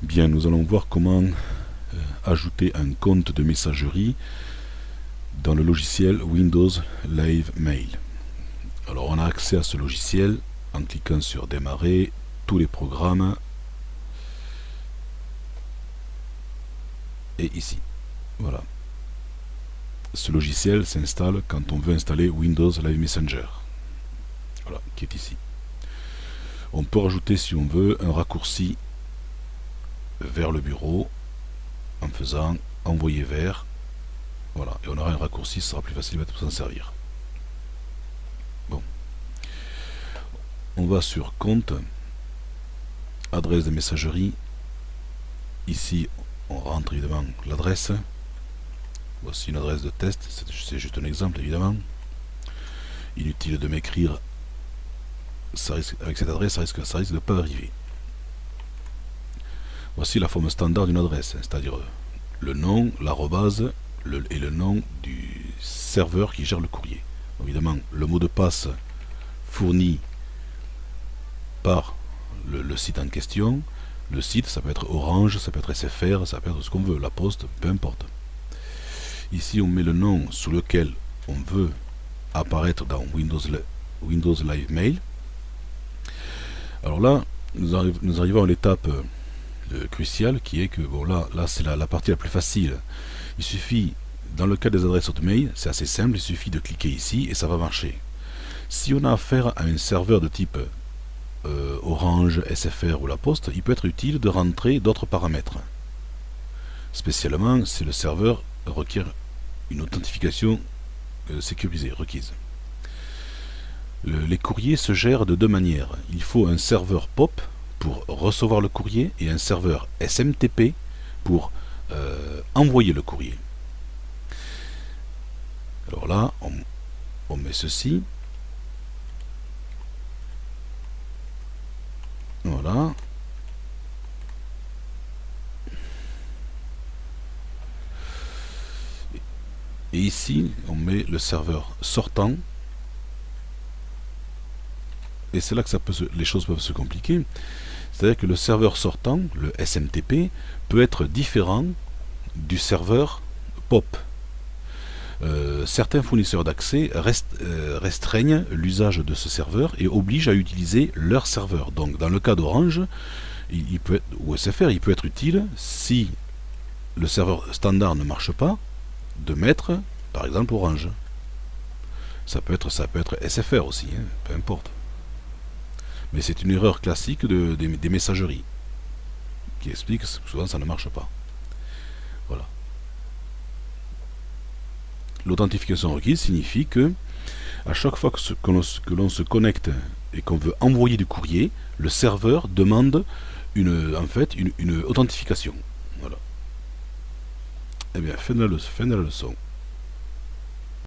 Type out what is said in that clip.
Bien, nous allons voir comment ajouter un compte de messagerie dans le logiciel Windows Live Mail. Alors on a accès à ce logiciel en cliquant sur démarrer, tous les programmes, et ici. Voilà. Ce logiciel s'installe quand on veut installer Windows Live Messenger. Voilà, qui est ici. On peut rajouter, si on veut, un raccourci vers le bureau en faisant envoyer vers. Voilà, et on aura un raccourci, ce sera plus facile de s'en servir. Bon. On va sur compte, adresse de messagerie. Ici, on rentre évidemment l'adresse. Voici une adresse de test, c'est juste un exemple évidemment. Inutile de m'écrire, avec cette adresse, ça risque de ne pas arriver. Voici la forme standard d'une adresse, c'est-à-dire le nom, l'arrobase et le nom du serveur qui gère le courrier. Évidemment, le mot de passe fourni par le site en question. Le site, ça peut être Orange, ça peut être SFR, ça peut être ce qu'on veut, la Poste, peu importe. Ici, on met le nom sous lequel on veut apparaître dans Windows Live Mail. Alors là, nous arrivons à l'étape cruciale qui est que, bon là c'est la partie la plus facile. Il suffit, dans le cas des adresses Hotmail, c'est assez simple, il suffit de cliquer ici et ça va marcher. Si on a affaire à un serveur de type Orange, SFR ou la Poste, il peut être utile de rentrer d'autres paramètres. Spécialement si le serveur requiert une authentification sécurisée, requise. Les courriers se gèrent de deux manières. Il faut un serveur POP pour recevoir le courrier et un serveur SMTP pour envoyer le courrier. Alors là, on met ceci. Voilà. Et ici, on met le serveur sortant. Et c'est là que les choses peuvent se compliquer. C'est-à-dire que le serveur sortant, le SMTP, peut être différent du serveur POP. Certains fournisseurs d'accès restreignent l'usage de ce serveur et obligent à utiliser leur serveur. Donc dans le cas d'Orange ou SFR, il peut être utile, si le serveur standard ne marche pas, de mettre par exemple Orange. Ça peut être SFR aussi, hein, peu importe. Mais c'est une erreur classique des messageries qui explique que souvent ça ne marche pas. Voilà. L'authentification requise signifie que à chaque fois que l'on se connecte et qu'on veut envoyer du courrier, le serveur demande une authentification. Voilà. Eh bien, fin de la leçon.